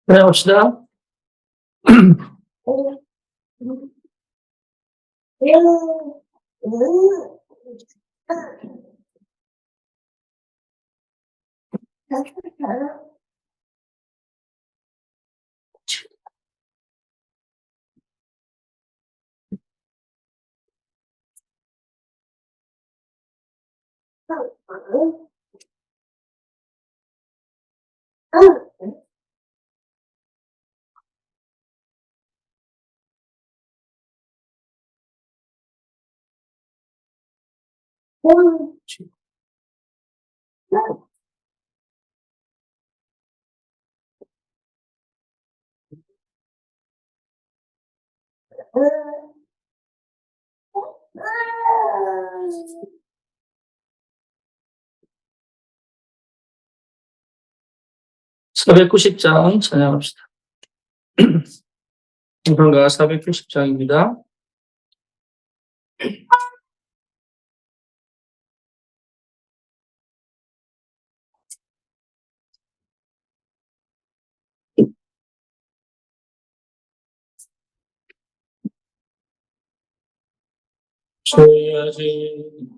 네, 합시다. (490장) 찬양합시다. 공판가 (490장입니다) 주여지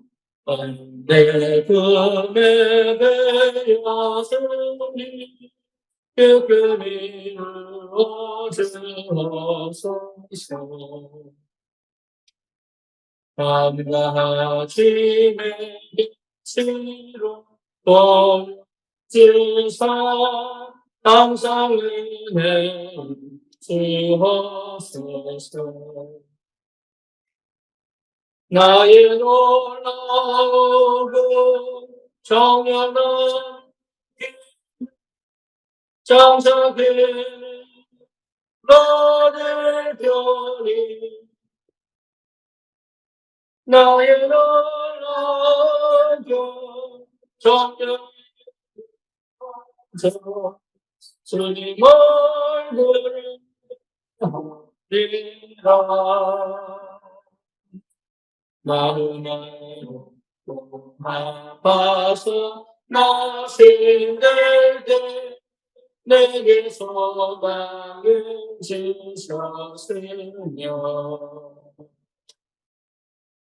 내 품에 배었으니 끄끄이 울어주옵소서. 밤낮임의 빛으로 보여주사 항상 은혜 주옵소서. 나의 놀라우고 정연한 장사게 너를 편히 나의 놀라우고 정연한 주님 얼굴을 보리라. 마음을 아파서 나심될 때 내게 소망을 주셨으며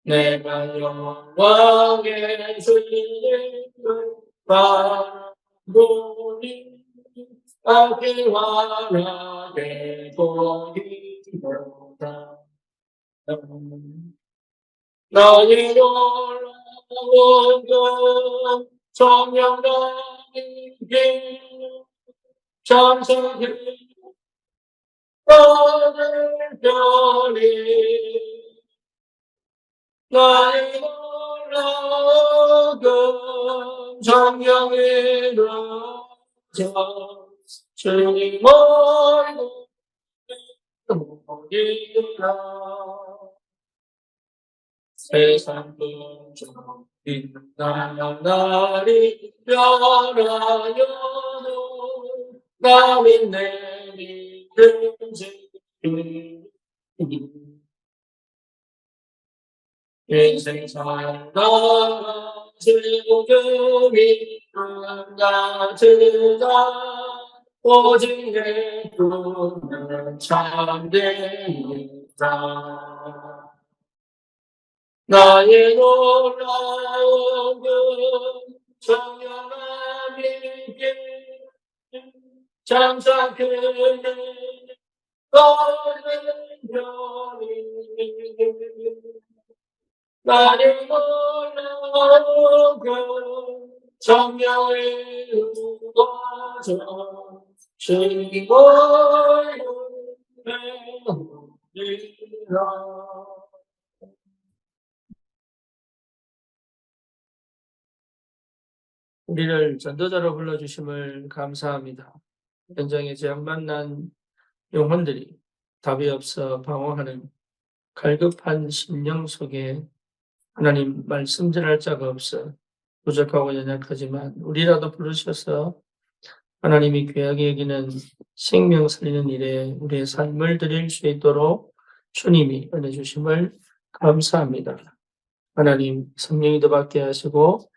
내가 영광의 주님을 바라보니 아기와하게 보리로다. 나의 놀라운 것 정령나의 길 장사길 너를 편히 나의 놀라운 것 정령의 저 주님 얼굴 보리라. 세상 분중 빛나는 날이 변하여도 나는 내 믿음 지키 인생 살다가 지금이 끝나지다 오직 내 꿈은 참되리라. 나의 놀라운 그 정연한 빛 장사 그네 너는 편히 나의 놀라운 그 정령의 우거져 주님 얼굴에 보리라. 우리를 전도자로 불러주심을 감사합니다. 현장에 재앙만난 영혼들이 답이 없어 방황하는 갈급한 심령 속에 하나님 말씀 전할 자가 없어 부족하고 연약하지만 우리라도 부르셔서 하나님이 귀하게 여기는 생명 살리는 일에 우리의 삶을 드릴 수 있도록 주님이 은혜 주심을 감사합니다. 하나님 성령이 더 받게 하시고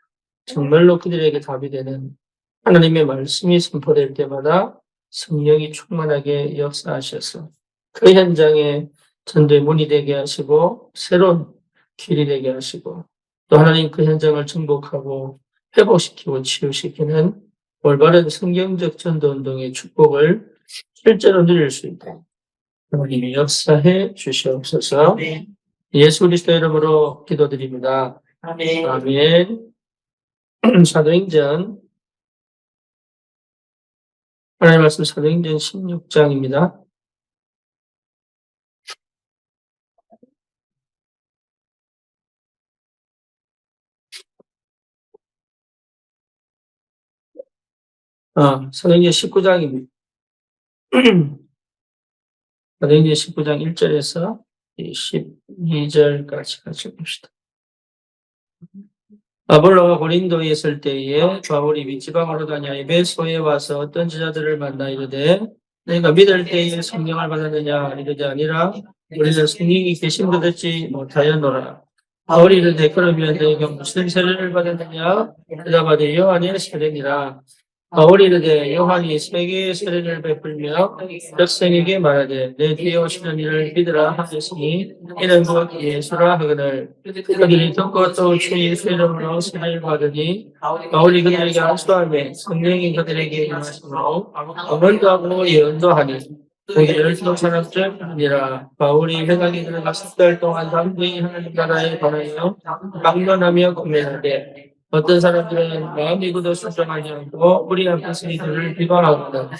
정말로 그들에게 답이 되는 하나님의 말씀이 선포될 때마다 성령이 충만하게 역사하셔서 그 현장에 전도의 문이 되게 하시고 새로운 길이 되게 하시고 또 하나님 그 현장을 정복하고 회복시키고 치유시키는 올바른 성경적 전도운동의 축복을 실제로 누릴 수 있도록 하나님이 역사해 주시옵소서. 예수 그리스도 이름으로 기도드립니다. 아멘. 사도행전 하나님 말씀 사도행전 16장입니다. 사도행전 19장입니다. 사도행전 19장 1절에서 12절까지 같이 봅시다. 아볼로가 고린도에 있을 때에 바울이 밑지방으로 다녀 에베소에 와서 어떤 제자들을 만나 이르되 너희가 믿을 때에 성령을 받았느냐 이르되 아니라 우리는 성령이 계신 것 듣지 못하였노라. 바울이 이르되 그러면 너희가 무슨 세례를 받았느냐 대답하되 요한의 세례니라. 바울이 이르되 요한이 세계의 세례를 베풀며 백성에게 말하되 내 뒤에 오시는 이를 믿으라 하였으니 이는 곧 예수라 하거늘 그들이 듣고 또 주의 이름으로 세례를 받으니 바울이 그들에게 안수하며 성령이 그들에게 임하시므로 언어도 하고 예언도 하니 그게 12사람쯤이니라. 바울이 회당에 들어가 10달 동안 담대히 하나님 나라에 관하여 강론하며 고민하되 어떤 사람들은 마음이 굳어 순종하지 않고 우리 앞에서 이들을 비방하거든.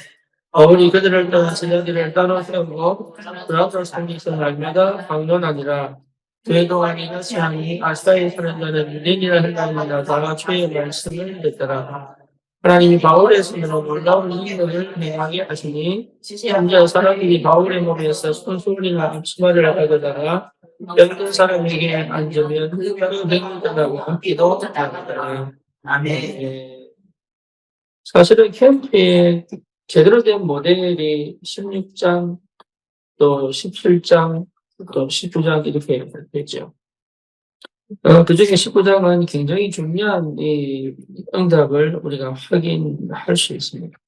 바울이 그들을 떠나 제자들을 따로 세우고 그라서 성리서 날마다 강론하니라. 그동안 이것이 하니 아시아에 사는 자는 유대인이라 헬라인이나 다 주의 말씀을 듣더라. 하나님이 바울의 손으로 놀라운 일을 행하게 하시니 현재 사람들이 바울의 몸에서 손수건이나 앞치마를 하다가 병든 사람에게 앉으면 그 병이 떠나고 기도하더라. 아멘. 사실은 캠프에 제대로 된 모델이 16장 또 17장 또 19장 이렇게 되죠. 그 중에 19장은 굉장히 중요한 이 응답을 우리가 확인할 수 있습니다.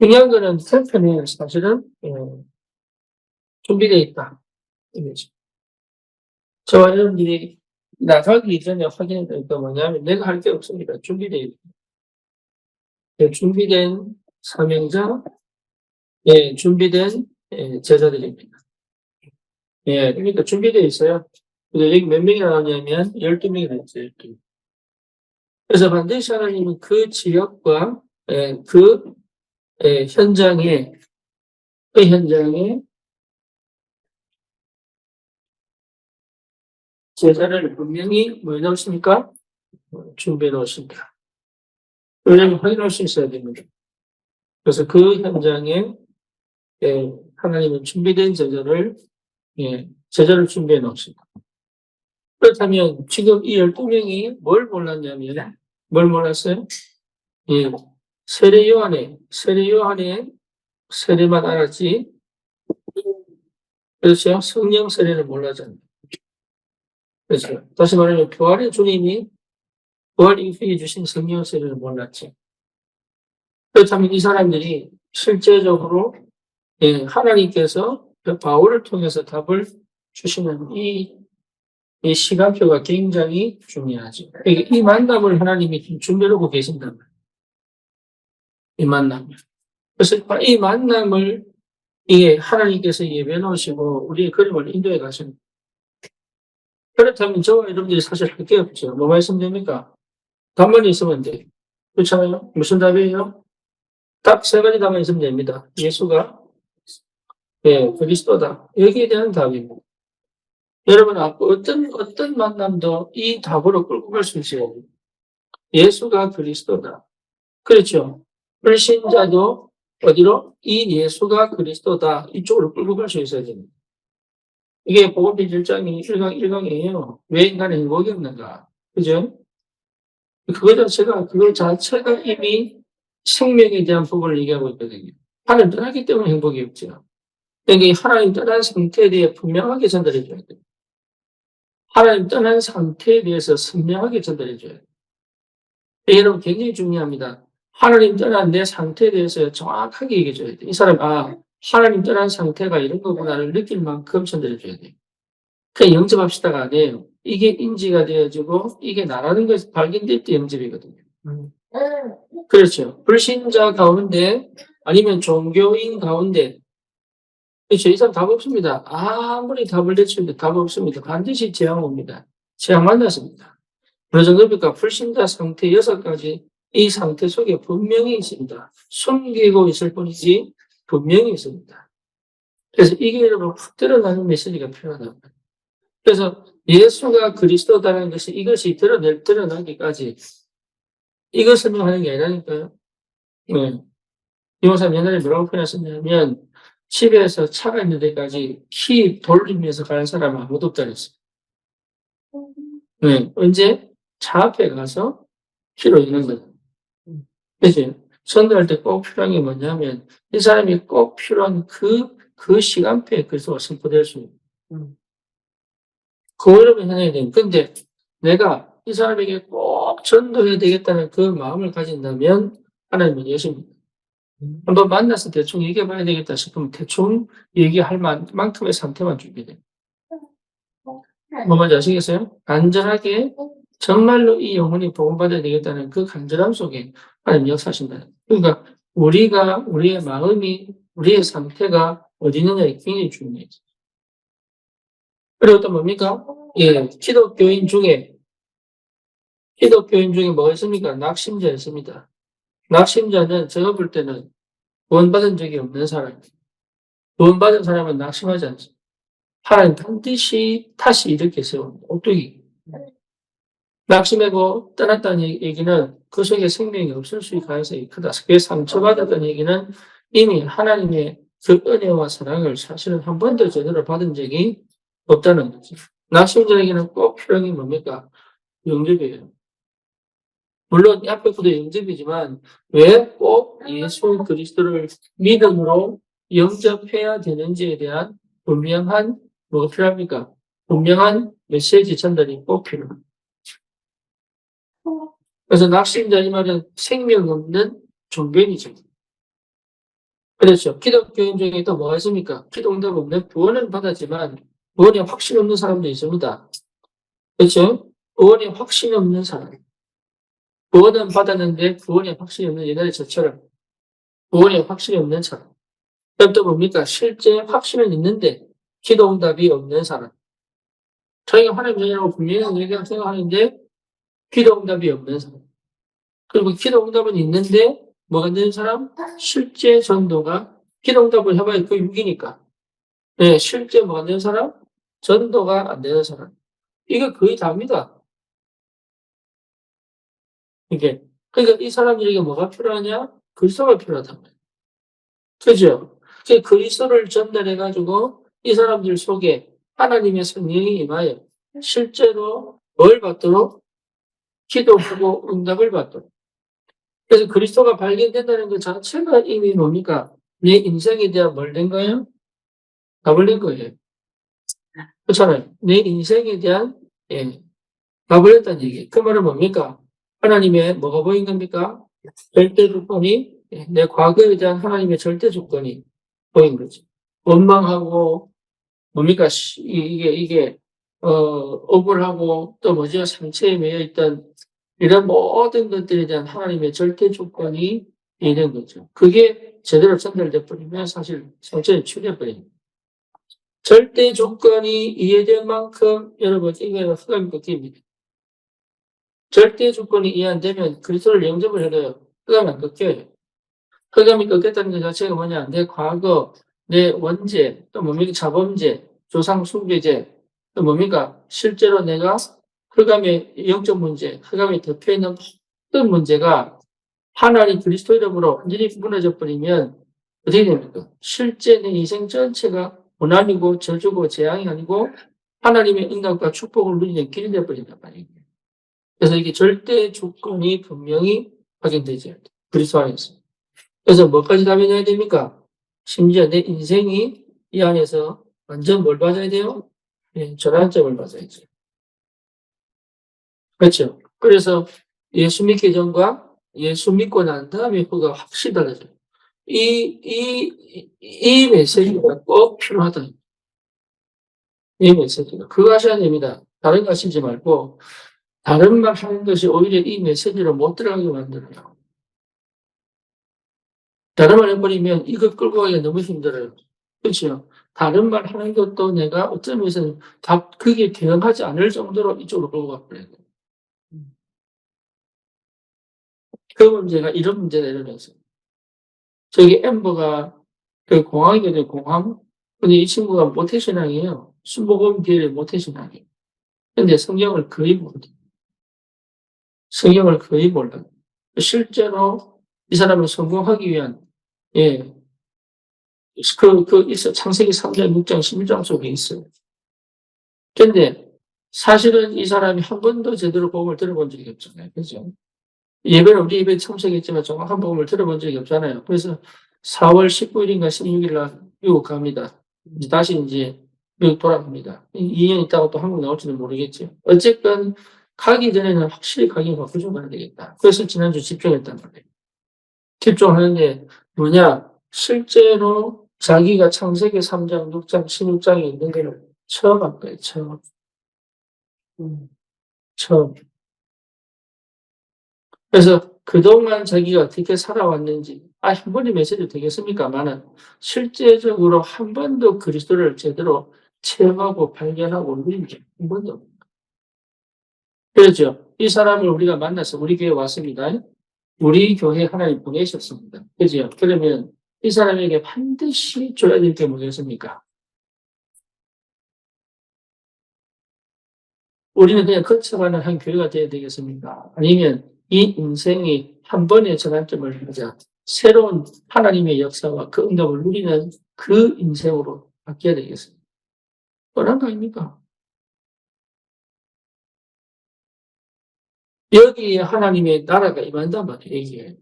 중요한 거는 캠프는 사실은 준비되어 있다. 이거죠. 저와 여러분들이 나가기 이전에 확인했던 게 뭐냐면 내가 할 게 없습니다. 준비되어 있다. 준비된 사명자, 준비된 제자들입니다. 그러니까 준비되어 있어요. 근데 여기 몇 명이 나왔냐면 12명이 나왔어요. 12명. 그래서 반드시 하나님은 그 지역과 그 현장에 제자를 분명히 뭐 해놓으십니까? 준비해 놓으십니다. 왜냐하면 확인할 수 있어야 됩니다. 그래서 그 현장에 하나님은 준비된 제자를 준비해 놓으십니다. 그렇다면 지금 이 12명이 뭘 몰랐냐면 뭘 몰랐어요? 세례 요한의 세례만 알았지. 그렇죠? 성령 세례를 몰랐잖아요. 그렇죠? 다시 말하면 부활의 주님이 부활 이후에 주신 성령 세례를 몰랐지. 그렇다면 이 사람들이 실제적으로 하나님께서 바울을 통해서 답을 주시는 이 시간표가 굉장히 중요하죠. 이 만남을 하나님이 준비하고 계신단 말이에요. 이 만남. 그래서 이 만남을 하나님께서 예배해 놓으시고 우리의 그림을 인도해 가십니다. 그렇다면 저와 여러분들이 사실 할 게 없죠. 뭐가 있으면 됩니까? 답만 있으면 돼요. 그렇잖아요? 무슨 답이에요? 딱 세 가지 답만 있으면 됩니다. 예수가 그리스도다. 여기에 대한 답입니다. 여러분, 어떤 만남도 이 답으로 끌고 갈 수 있어요. 예수가 그리스도다. 그렇죠? 불신자도 어디로? 이 예수가 그리스도다. 이쪽으로 끌고 갈 수 있어야 됩니다. 이게 복음편 1장이 1강이에요. 왜 인간의 행복이 없는가? 그죠? 그거 자체가 이미 생명에 대한 복음을 얘기하고 있거든요. 하나님 떠나기 때문에 행복이 없죠. 그러니까 하나님 떠난 상태에 대해 분명하게 전달해줘야 돼요. 하나님 떠난 상태에 대해서 선명하게 전달해줘야 돼요. 여러분 굉장히 중요합니다. 하나님 떠난 내 상태에 대해서 정확하게 얘기해 줘야 돼. 이 사람, 하나님 떠난 상태가 이런 거구나를 느낄 만큼 전달해 줘야 돼. 그냥 영접합시다가 아니에요. 이게 인지가 되어지고, 이게 나라는 것이 발견될 때 영접이거든요. 그렇죠. 불신자 가운데, 아니면 종교인 가운데, 그렇죠. 이 사람 답 없습니다. 아무리 답을 내치는데 답 없습니다. 반드시 재앙 옵니다. 재앙 만났습니다. 어느 정도입니까? 불신자 상태 6가지 이 상태 속에 분명히 있습니다. 숨기고 있을 뿐이지 분명히 있습니다. 그래서 이게 여러분 푹 드러나는 메시지가 필요하다. 그래서 예수가 그리스도다라는 것이 이것이 드러나기까지 이것 설명하는 게 아니라니까요. 네. 이모사님 옛날에 뭐라고 표현하셨냐면 집에서 차가 있는 데까지 키 돌리면서 가는 사람은 아무도 없다 그랬어요. 네. 언제? 차 앞에 가서 키로 있는 거예요. 그치? 선도할 때 꼭 필요한 게 뭐냐면, 이 사람이 꼭 필요한 그 시간표에 그리스도가 선포될 수 있는. 그거를 해야 돼요. 근데 내가 이 사람에게 꼭 전도해야 되겠다는 그 마음을 가진다면, 하나님은 예수입니다. 한번 만나서 대충 얘기해 봐야 되겠다 싶으면 대충 얘기할 만큼의 상태만 주게 돼요. 뭐 뭔지 아시겠어요? 간절하게 정말로 이 영혼이 복음받아야 되겠다는 그 간절함 속에 하나님 역사하신다. 그러니까 우리의 마음이, 우리의 상태가 어디 있느냐에 굉장히 중요해요. 그리고 또 뭡니까? 예, 기독교인 중에 뭐가 있습니까? 낙심자 있습니다. 낙심자는 제가 볼 때는 구원받은 적이 없는 사람. 구원받은 사람은 낙심하지 않습니다. 하나님 반드시 다시 일으켜 세웁니다. 오뚜기. 낙심하고 떠났다는 얘기는 그 속에 생명이 없을 수 있을 가능성이 크다. 그게 상처받았다는 얘기는 이미 하나님의 그 은혜와 사랑을 사실은 한 번도 제대로 받은 적이 없다는 거죠. 낙심자에게는 꼭 필요한 게 뭡니까? 영접이에요. 물론 이 앞에 것도 영접이지만 왜 꼭 예수 그리스도를 믿음으로 영접해야 되는지에 대한 분명한 뭐가 필요합니까? 분명한 메시지 전달이 꼭 필요합니다. 그래서 낙심자 이 말은 생명 없는 종교인이죠. 그렇죠. 기독교인 중에 또 뭐가 있습니까? 기도 응답 없는 구원은 받았지만 구원에 확신 없는 사람도 있습니다. 그렇죠? 구원에 확신 없는 사람. 구원은 받았는데 구원에 확신이 없는 옛날에 저처럼 구원에 확신이 없는 사람. 그럼 또 뭡니까? 실제 확신은 있는데 기도 응답이 없는 사람. 저희가 하나님 자녀라고 분명히 얘기하고 생각하는데 기도 응답이 없는 사람. 그리고 기도 응답은 있는데 뭐가 안 되는 사람? 실제 전도가 기도 응답을 해봐야 그 6이니까. 네, 실제 뭐가 안 되는 사람? 전도가 안 되는 사람. 이게 거의 다입니다. 이게. 그러니까 이 사람들에게 뭐가 필요하냐? 그리스도가 필요하단 말이에요. 그죠? 그 그리스도를 전달해가지고 이 사람들 속에 하나님의 성령이 임하여 실제로 뭘 받도록? 기도하고 응답을 받도록. 그래서 그리스도가 발견된다는 것 자체가 이미 뭡니까? 내 인생에 대한 뭘 된 거예요? 답을 낸 거예요. 그렇잖아요. 내 인생에 대한, 예, 답을 냈다는 얘기. 그 말은 뭡니까? 하나님의 뭐가 보인 겁니까? 절대 조건이, 예, 내 과거에 대한 하나님의 절대 조건이 보인 거죠. 원망하고, 뭡니까? 억울하고, 또 뭐죠? 상처에 매여 있던 이런 모든 것들에 대한 하나님의 절대 조건이 있는 거죠. 그게 제대로 전달돼 버리면 사실 상처에 치유돼 버립니다. 절대 조건이 이해될 만큼 여러분 이거는 흑암이 꺾입니다. 절대 조건이 이해 안 되면 그리스도를 영접을 해도요. 흑암이 안 꺾여요. 흑암이 꺾였다는 것 자체가 뭐냐? 내 과거, 내 원죄, 또 뭡니까? 자범죄, 조상 숭배죄, 또 뭡니까? 실제로 내가 흑암의 영적 문제, 흑암에 덮여있는 모든 문제가 하나님 그리스도 이름으로 완전히 무너져 버리면 어떻게 됩니까? 실제 내 인생 전체가 고난이고 저주고 재앙이 아니고 하나님의 응답과 축복을 누리는 길이 되어버린단 말이에요. 그래서 이게 절대 조건이 분명히 확인되죠. 그리스도 안에서. 그래서 뭐까지 답변해야 됩니까? 심지어 내 인생이 이 안에서 완전 뭘 받아야 돼요? 네, 전환점을 받아야죠. 그렇죠. 그래서 예수 믿기 전과 예수 믿고 난 다음에 그가 확실히 달라져요. 이 메시지가 꼭 필요하다. 이 메시지가. 그거 하셔야 됩니다. 다른 거 하시지 말고, 다른 말 하는 것이 오히려 이 메시지로 못 들어가게 만들어요. 다른 말 해버리면 이거 끌고 가기가 너무 힘들어요. 그렇죠? 다른 말 하는 것도 내가 어떤 면에서는 그게 대응하지 않을 정도로 이쪽으로 끌고 가버려요. 그 문제가 이런 문제가 일어나서. 저기 엠버가 그 공항이거든요, 공항. 근데 이 친구가 모태신앙이에요. 순복음 교회 모태신앙이에요. 근데 성경을 거의 모르요. 성경을 거의 몰라요. 실제로 이 사람을 성공하기 위한, 예, 있어. 창세기 3장, 6장, 11장 속에 있어요. 근데 사실은 이 사람이 한 번도 제대로 복음을 들어본 적이 없잖아요. 그죠? 예배는 우리 예배 참석했지만 정확한 복음을 들어본 적이 없잖아요. 그래서 4월 19일인가 16일 날 미국 갑니다. 다시 이제 미국 돌아갑니다. 2년 있다가 또 한국 나올지는 모르겠죠. 어쨌든 가기 전에는 확실히 가긴 바꾸셔야 되겠다. 그래서 지난주 집중했단 말이에요. 집중하는데 뭐냐? 실제로 자기가 창세기 3장, 6장, 16장에 있는 거를 처음 한 거예요. 처음. 처음. 그래서 그동안 자기가 어떻게 살아왔는지, 한 번의 메시지 되겠습니까만은, 실제적으로 한 번도 그리스도를 제대로 체험하고 발견하고 누린 게 한 번도 없어요. 그렇죠. 이 사람을 우리가 만나서 우리 교회에 왔습니다. 우리 교회에 하나님 보내셨습니다. 그죠? 그러면 이 사람에게 반드시 줘야 될 게 뭐겠습니까? 우리는 그냥 거쳐가는 한 교회가 되어야 되겠습니까? 아니면 이 인생이 한 번의 전환점을 하자 새로운 하나님의 역사와 그 응답을 누리는 그 인생으로 바뀌어야 되겠습니다. 뻔한 거 아닙니까? 여기에 하나님의 나라가 임한단 말이에요. 이게.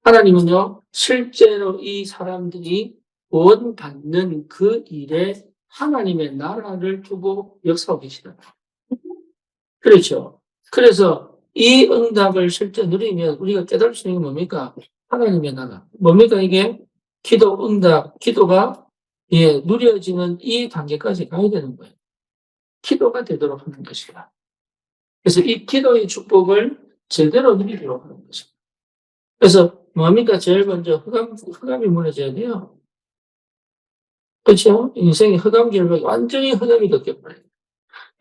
하나님은요, 실제로 이 사람들이 구원받는 그 일에 하나님의 나라를 두고 역사하고 계시다. 그렇죠. 그래서 이 응답을 실제 누리면 우리가 깨달을 수 있는 게 뭡니까? 하나님의 나라. 뭡니까 이게? 기도 응답, 기도가 누려지는 이 단계까지 가야 되는 거예요. 기도가 되도록 하는 것이다. 그래서 이 기도의 축복을 제대로 누리도록 하는 것입니다. 그래서 뭡니까? 제일 먼저 흑암이 무너져야 돼요. 그렇죠? 인생이 흑암결박이 완전히 흑암이 꺾여버려요.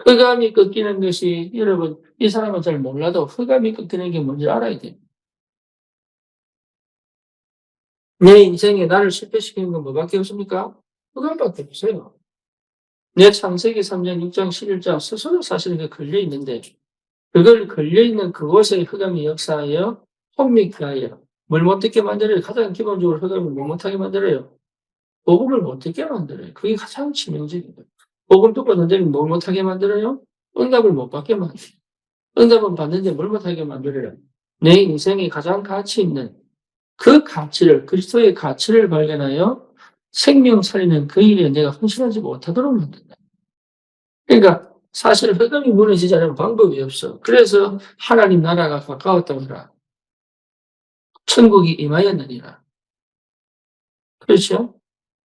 흑암이 꺾이는 것이 여러분 이 사람은 잘 몰라도 흑암이 꺾이는 게 뭔지 알아야 돼요. 내 인생에 나를 실패시키는 건 뭐밖에 없습니까? 흑암밖에 없어요. 내 창세기 3장, 6장, 11장 스스로 사실은 그 걸려있는데 그걸 걸려있는 그곳의 흑암이 역사하여 혼미케 하여 뭘 못듣게 만들어요. 가장 기본적으로 흑암을 뭘 못하게 만들어요. 복음을 못듣게 만들어요. 그게 가장 치명적인 거예요. 복음 듣고 던지면 뭘 못하게 만들어요? 응답을 못 받게 만들어요. 응답은 받는데 뭘 못하게 만들어요? 내 인생에 가장 가치 있는 그 가치를, 그리스도의 가치를 발견하여 생명 살리는 그 일에 내가 헌신하지 못하도록 만든다. 그러니까 사실 흑암이 무너지지 않으면 방법이 없어. 그래서 하나님 나라가 가까웠다더라. 천국이 임하였느니라. 그렇죠?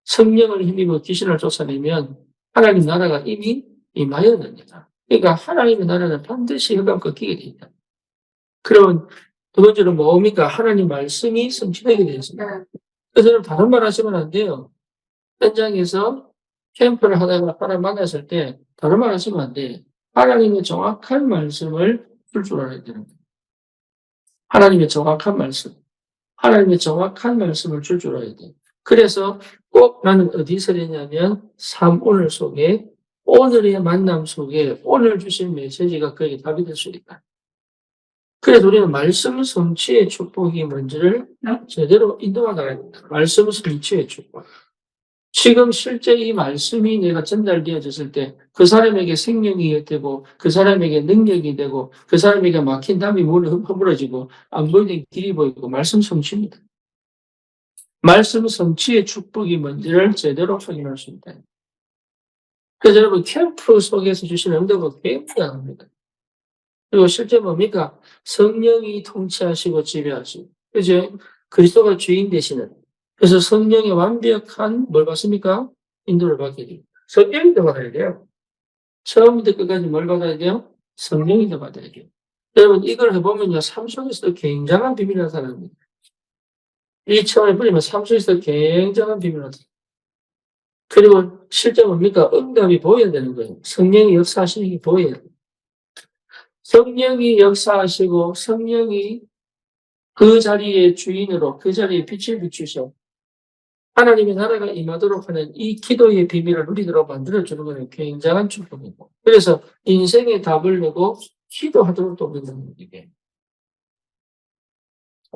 성령을 힘입어 귀신을 쫓아내면 하나님 나라가 이미 임하였느니라. 그러니까 하나님의 나라는 반드시 흑암 꺾이게 돼 있다. 그러면 두 번째로 뭡니까? 하나님 말씀이 성취되게 되어 있습니다. 그래서 다른 말 하시면 안 돼요. 현장에서 캠프를 하다가 사람 만났을 때 다른 말 하시면 안 돼요. 하나님의 정확한 말씀을 줄 알아야 되는 거예요. 하나님의 정확한 말씀. 하나님의 정확한 말씀을 줄 알아야 돼요. 그래서 꼭 나는 어디서 되냐면 삶 오늘 속에 오늘의 만남 속에 오늘 주신 메시지가 거기에 답이 될 수 있다. 그래서 우리는 말씀 성취의 축복이 뭔지를 제대로 인도하나야 된다. 말씀 성취의 축복. 지금 실제 이 말씀이 내가 전달되어졌을 때 그 사람에게 생명이 되고 그 사람에게 능력이 되고 그 사람에게 막힌 담이 허물어지고 안 보이는 길이 보이고 말씀 성취입니다. 말씀 성취의 축복이 뭔지를 제대로 확인할 수 있다. 그래서 여러분 캠프 속에서 주시는 응답은 굉장합니다. 그리고 실제 뭡니까? 성령이 통치하시고 지배하시고. 그죠? 그리스도가 주인 되시는. 그래서 성령의 완벽한 뭘 받습니까? 인도를 받게 돼요. 성령이 더 받아야 돼요. 처음부터 끝까지 뭘 받아야 돼요? 성령이 더 받아야 돼요. 여러분, 이걸 해보면요, 삶 속에서도 굉장한 비밀이 나타납니다. 이 체험을 뿌리면 삶 속에서 굉장한 비밀이 나타납니다. 그리고 실제 뭡니까? 응답이 보여야 되는 거예요. 성령이 역사하시는 게 보여야 돼요. 성령이 역사하시고 성령이 그 자리의 주인으로 그 자리에 빛을 비추셔 하나님의 나라가 임하도록 하는 이 기도의 비밀을 누리도록 만들어주는 것은 굉장한 축복이고, 그래서 인생의 답을 내고 기도하도록 돕는다는 얘기예요.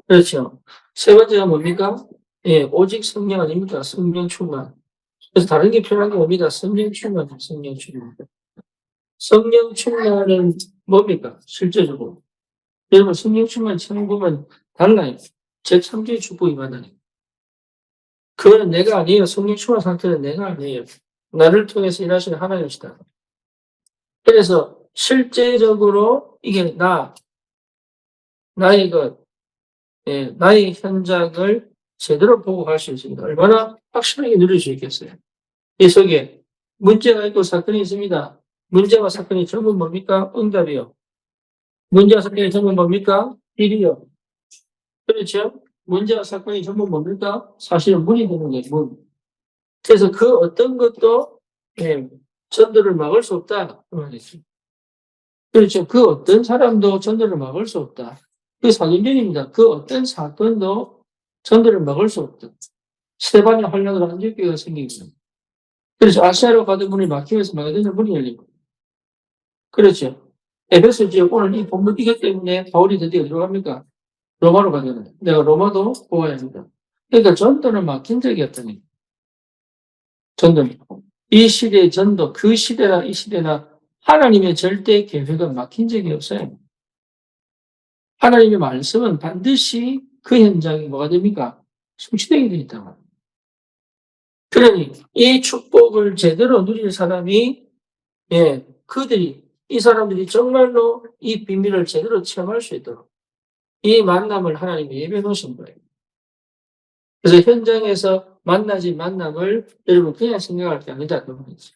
그렇죠. 세 번째가 뭡니까? 예, 오직 성령 아닙니까? 성령 충만. 그래서 다른 게 필요한 게 뭡니까? 성령 충만, 성령 충만. 성령 충만은 뭡니까? 실제적으로. 여러분, 성령 충만 처음 보면 달라요. 제3주의 축복이 만나요. 그거는 내가 아니에요. 성령 충만 상태는 내가 아니에요. 나를 통해서 일하시는 하나님이시다. 그래서 실제적으로 이게 나의 것, 예, 나의 현장을 제대로 보고 갈 수 있습니다. 얼마나 확실하게 누릴 수 있겠어요. 이 속에 문제가 있고 사건이 있습니다. 문제와 사건이 전부 뭡니까? 응답이요. 문제와 사건이 전부 뭡니까? 일이요. 그렇죠? 문제와 사건이 전부 뭡니까? 사실은 문이 되는 거예요, 문. 그래서 그 어떤 것도, 예, 전도를 막을 수 없다. 그 말이죠. 그렇죠. 그 어떤 사람도 전도를 막을 수 없다. 그 사도행전입니다. 그 어떤 사건도 전도를 막을 수 없다. 스테반의 환란으로 안디옥교회가 생깁니다. 그래서 아시아로 가던 문이 막히면서 마게도냐 문이 열린 거예요. 그렇죠. 에베소 지역 오늘 이 본문 이것 때문에 바울이 드디어 어디로 갑니까? 로마로 가잖아요. 내가 로마도 보아야 합니다. 그러니까 전도는 막힌 적이 없다니. 전도는. 이 시대의 전도, 그 시대나 이 시대나 하나님의 절대 계획은 막힌 적이 없어요. 하나님의 말씀은 반드시 그 현장이 뭐가 됩니까? 성취되게 되어 있다고 합니다. 그러니 이 축복을 제대로 누릴 사람이, 예, 이 사람들이 정말로 이 비밀을 제대로 체험할 수 있도록 이 만남을 하나님이 예배해 놓으신 거예요. 그래서 현장에서 만남을 여러분 그냥 생각할 게 아니다. 그 말이죠.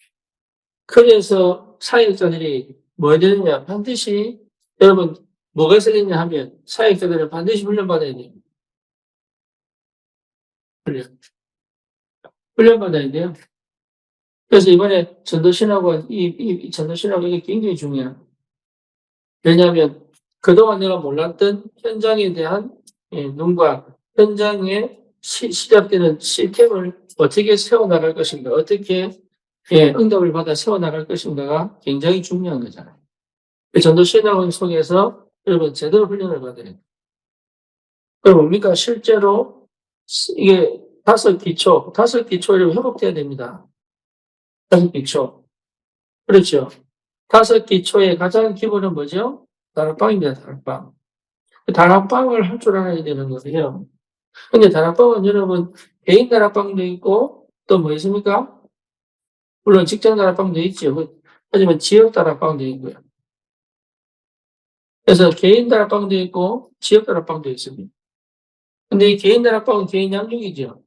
그래서 사역자들이 뭐 해야 되느냐? 반드시 여러분 뭐가 있어야 되냐 하면 사역자들은 반드시 훈련받아야 돼요. 훈련받아야 돼요. 그래서 이번에 전도신학원, 이 전도신학원 이게 굉장히 중요해요. 왜냐하면 그동안 내가 몰랐던 현장에 대한 눈과 현장에 시작되는 시스템을 어떻게 세워나갈 것인가, 어떻게 응답을 받아 세워나갈 것인가가 굉장히 중요한 거잖아요. 전도신학원 속에서 여러분 제대로 훈련을 받아야 돼요. 그럼 뭡니까? 실제로 이게 다섯 기초를 회복돼야 됩니다. 다섯 기초. 그렇죠. 다섯 기초의 가장 기본은 뭐죠? 다락방입니다, 다락방. 다락방을 할 줄 알아야 되는 거예요. 근데 다락방은 여러분, 개인 다락방도 있고, 또 뭐 있습니까? 물론 직장 다락방도 있죠. 하지만 지역 다락방도 있고요. 그래서 개인 다락방도 있고, 지역 다락방도 있습니다. 근데 이 개인 다락방은 개인 양육이죠.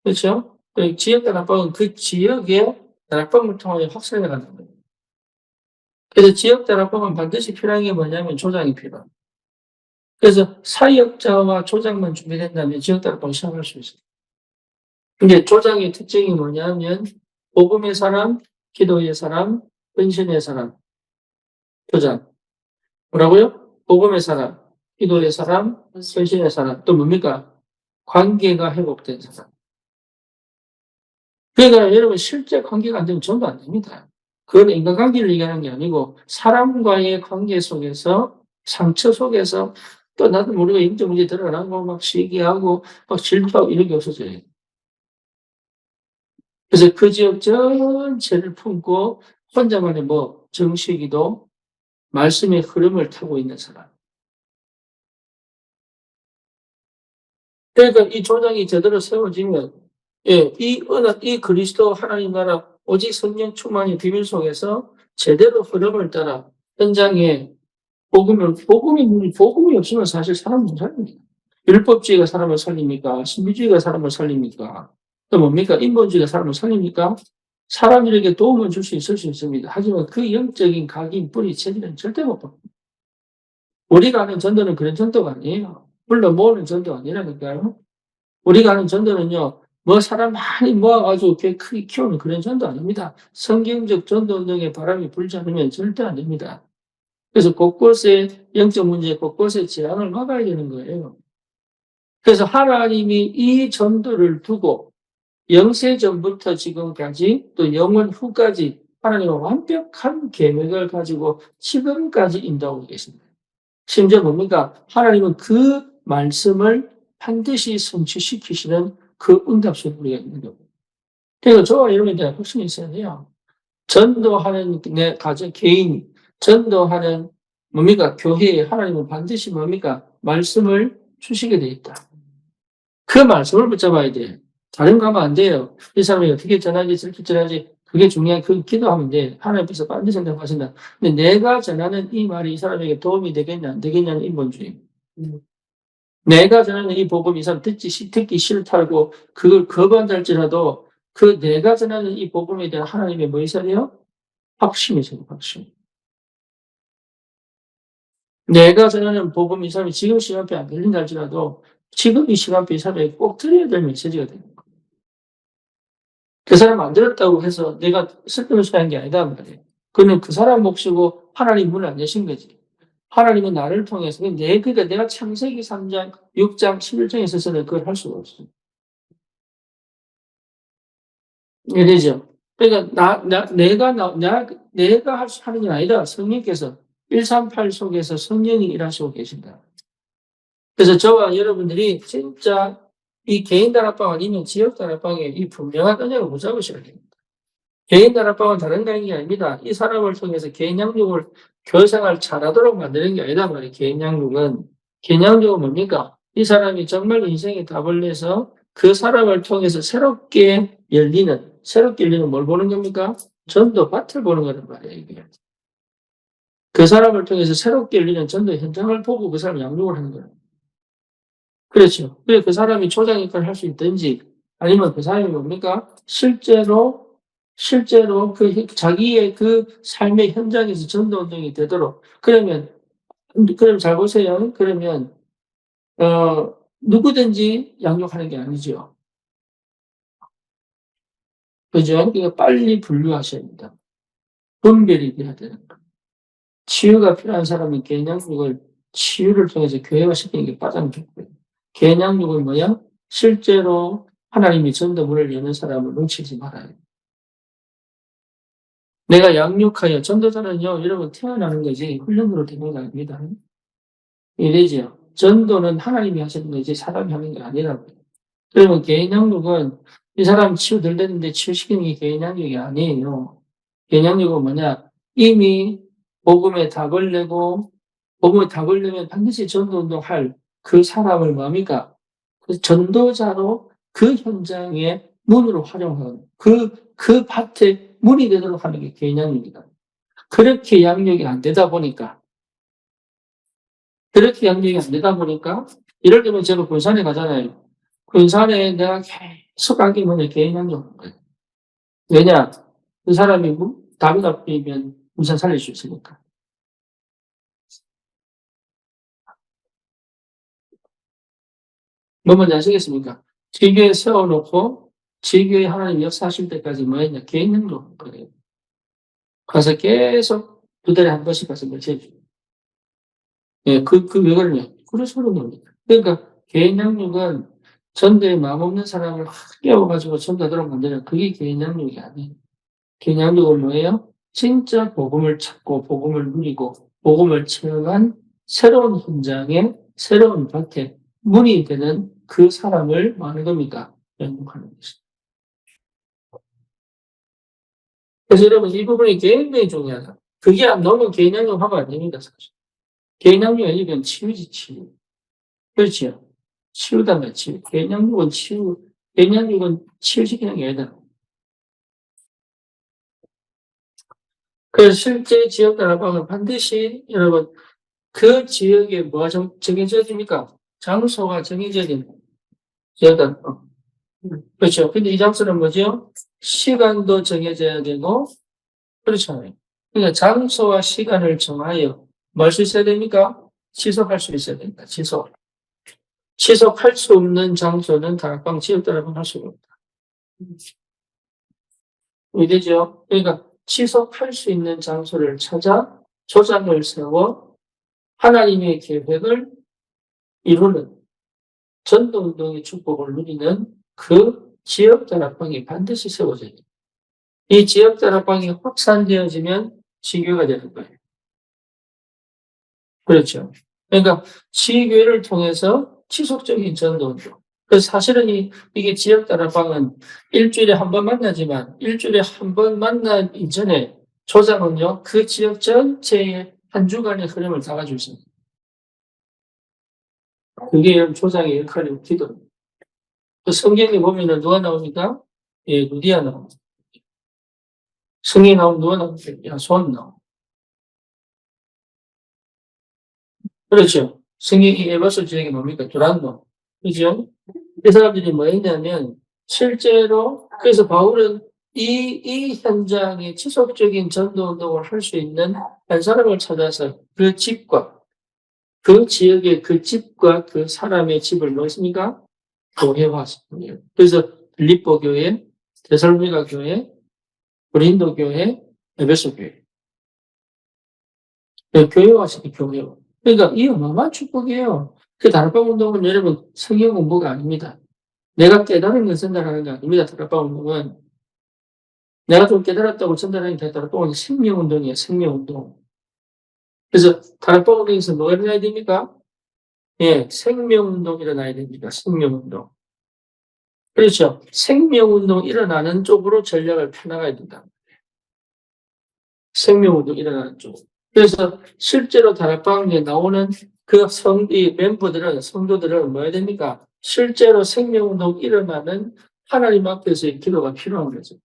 그렇죠? 지역 다락방은 그 지역의 다락방을 통하여 확산해 가는 거예요. 그래서 지역 다락방은 반드시 필요한 게 뭐냐면 조장이 필요합니다. 그래서 사역자와 조장만 준비된다면 지역 다락방 시작할 수 있어요. 근데 조장의 특징이 뭐냐면 복음의 사람, 기도의 사람, 헌신의 사람, 조장. 뭐라고요? 복음의 사람, 기도의 사람, 헌신의 사람. 또 뭡니까? 관계가 회복된 사람. 그러니까 여러분 실제 관계가 안 되면 전도 안 됩니다. 그건 인간관계를 얘기하는 게 아니고 사람과의 관계 속에서 상처 속에서 또 나도 모르게 인격 문제 드러나고 막 시기하고 막 질투하고 이런 게 없어져요. 그래서 그 지역 전체를 품고 혼자만의 뭐 정식이도 말씀의 흐름을 타고 있는 사람. 그러니까 이 조장이 제대로 세워지면 이 그리스도 하나님 나라 오직 성령 충만의 비밀 속에서 제대로 흐름을 따라 현장에 복음이 없으면 사실 사람 못 살립니다. 율법주의가 사람을 살립니까? 신비주의가 사람을 살립니까? 또 뭡니까? 인본주의가 사람을 살립니까? 사람들에게 도움을 줄 수 있습니다. 하지만 그 영적인 각인 뿌리 체질은 절대 못 바꿉니다. 우리가 아는 전도는 그런 전도가 아니에요. 불러 모으는 전도가 아니라니까요. 우리가 아는 전도는요, 뭐 사람 많이 모아가지고 크게 키우는 그런 전도 아닙니다. 성경적 전도 운동에 바람이 불지 않으면 절대 안 됩니다. 그래서 곳곳에 영적 문제, 곳곳에 재앙을 막아야 되는 거예요. 그래서 하나님이 이 전도를 두고 영세 전부터 지금까지 또 영원 후까지 하나님은 완벽한 계획을 가지고 지금까지 인도하고 계십니다. 심지어 뭡니까? 하나님은 그 말씀을 반드시 성취시키시는 그 응답시에 우리가 있는 겁니다. 그래서 저와 여러분에 대한 확신이 있어야 돼요. 전도하는 내 가정, 개인, 전도하는 뭡니까? 교회에 하나님은 반드시 뭡니까? 말씀을 주시게 돼 있다. 그 말씀을 붙잡아야 돼. 다른 거 하면 안 돼요. 이 사람이 어떻게 전하지, 저렇게 전하지. 그게 중요한, 그 기도하면 돼. 하나님께서 반드시 응답하신다. 근데 내가 전하는 이 말이 이 사람에게 도움이 되겠냐, 안 되겠냐는 인본주의. 내가 전하는 이 복음 이 사람 듣기 싫다고 그걸 거부한달지라도 그 내가 전하는 이 복음에 대한 하나님의 뭐 있어야 돼요? 확신이 있어요, 확신. 내가 전하는 복음 이 사람이 지금 시간표에 안 들린다 할지라도 지금 이 시간표에 이 사람에게 꼭 들어야 될 메시지가 됩니다. 그 사람 안 들었다고 해서 내가 슬픔을 소리한 게 아니다 말이에요. 그는 그 사람 몫이고 하나님 문을 안 여신 거지. 하나님은 나를 통해서 그러니까 내가 창세기 3장, 6장, 11장에 있어서는 그걸 할 수가 없어요. 이해되죠? 그러니까 내가 하는 게 아니라 성령께서 138 속에서 성령이 일하시고 계신다. 그래서 저와 여러분들이 진짜 이 개인 다락방 아니면 지역 다락방에 이 분명한 은혜를 붙잡으셔야 됩니다. 개인 다락방은 다른 게 아닙니다. 이 사람을 통해서 개인 양육을 교회생활 잘하도록 만드는 게 아니다 말이에요. 개인 양육은 뭡니까? 이 사람이 정말 인생에 답을 내서 그 사람을 통해서 새롭게 열리는 뭘 보는 겁니까? 전도 밭을 보는 거란 말이에요, 이게. 그 사람을 통해서 새롭게 열리는 전도 현장을 보고 그 사람 양육을 하는 거예요. 그렇죠. 그래, 그 사람이 초장 역할을 할 수 있든지, 아니면 그 사람이 뭡니까? 실제로 자기의 그 삶의 현장에서 전도 운동이 되도록. 그럼 잘 보세요. 그러면, 누구든지 양육하는 게 아니죠. 그죠? 그러니까 빨리 분류하셔야 합니다. 분별이 돼야 되는 거예요. 치유가 필요한 사람은 개인양육을 치유를 통해서 교회화시키는 게 가장 좋고요. 개인양육은 뭐야? 실제로 하나님이 전도문을 여는 사람을 놓치지 말아요. 내가 양육하여 전도자는요, 여러분 태어나는 거지 훈련으로 되는 거 아닙니다. 이래지요. 전도는 하나님이 하시는 거지 사람이 하는 게 아니라고요. 그러면 개인 양육은 이 사람 치유들렸는데 치유시키는 게 개인 양육이 아니에요. 개인 양육은 뭐냐? 이미 복음에 답을 내고 복음에 답을 내면 반드시 전도운동할 그 사람을 뭡니까? 그 전도자로 그 현장의 문으로 활용하는 그 밭에 문이 되도록 하는 게 개인 양육이다. 그렇게 양육이 안 되다 보니까 이럴 때면 제가 군산에 가잖아요. 군산에 내가 계속 가기 뭐냐 개인 양육하는 거예요. 왜냐? 그 사람이 답이 나쁘면 군산 살릴 수 있으니까. 뭐 뭔지 아시겠습니까? 지교에 세워놓고 지교에 하나님 역사하실 때까지 뭐 했냐? 개인 양육하는 거예요. 가서 계속 2달에 한 번씩 가서 며칠 예, 왜 그러냐? 그래서 그런 겁니다. 그러니까, 개인 양육은 전도에 마음 없는 사람을 확 깨워가지고 전도하도록 만드는 그게 개인 양육이 아니에요. 개인 양육은 뭐예요? 진짜 복음을 찾고, 복음을 누리고, 복음을 체험한 새로운 현장에, 새로운 밭에 문이 되는 그 사람을 많은 겁니다. 양육하는 것이. 그래서 여러분, 이 부분이 굉장히 중요하다. 그게 안 나오면 개인 양육하면 안 됩니다, 사실. 개인 양육이 아니면 치유지, 치유. 그렇죠. 치유다 말치. 개념육은 치유시키는 게 아니다. 그래서 실제 지역 다락방은 반드시 여러분 그 지역에 뭐가 정해져야 됩니까? 장소가 정해져야 됩니다. 지역 다락방. 그렇죠. 근데 이 장소는 뭐죠? 시간도 정해져야 되고, 그렇잖아요. 그러니까 장소와 시간을 정하여 뭘 수 있어야 됩니까? 지속할 수 있어야 됩니다. 지속. 지속할 수 없는 장소는 다락방, 지역 다락방 할 수가 없다. 이해되죠? 그러니까 지속할 수 있는 장소를 찾아 조장을 세워 하나님의 계획을 이루는 전도운동의 축복을 누리는 그 지역 다락방이 반드시 세워져야 돼요. 이 지역 다락방이 확산되어지면 지교가 되는 거예요. 그렇죠. 그러니까 지교를 통해서 지속적인 전도운동. 그래서 사실은 이게 지역 다락방은 일주일에 한 번 만나지만 일주일에 한 번 만나기 전에 조장은요, 그 지역 전체의 한 주간의 흐름을 잡아줄 수 있습니다. 그게 조장의 역할이 기도입니다. 그 성경에 보면은 누가 나옵니까? 예, 루디아 나옵니다. 성경에 나오면 누가 나옵니까? 야손 나옵니다. 그렇죠. 성경이 에베소 지역이 뭡니까? 두란노. 그죠? 이 사람들이 뭐 했냐면, 실제로, 그래서 바울은 이 현장에 지속적인 전도 운동을 할 수 있는 한 사람을 찾아서 그 집과 그 지역의 그 집과 그 사람의 집을 넣었습니까? 교회화시킵니다. 그래서 빌립보 교회, 데살로니가 교회, 고린도 교회, 에베소 교회. 교회화시킨 교회화. 그러니까 이 어마어마한 축복이에요. 그 다락방 운동은 여러분 성경 공부가 아닙니다. 내가 깨달은 걸 전달하는 게 아닙니다. 다락방 운동은 내가 좀 깨달았다고 전달하는 게 다락방 생명 운동이에요. 생명 운동. 그래서 다락방 운동에서 뭐가 일어나야 됩니까? 예, 생명 운동이 일어나야 됩니다. 생명 운동. 그렇죠. 생명 운동 일어나는 쪽으로 전략을 펴나가야 된다. 생명 운동 일어나는 쪽. 그래서 실제로 다락방에 나오는 그 이 멤버들은, 성도들은 뭐 해야 됩니까? 실제로 생명운동 일어나는 하나님 앞에서의 기도가 필요한 거죠.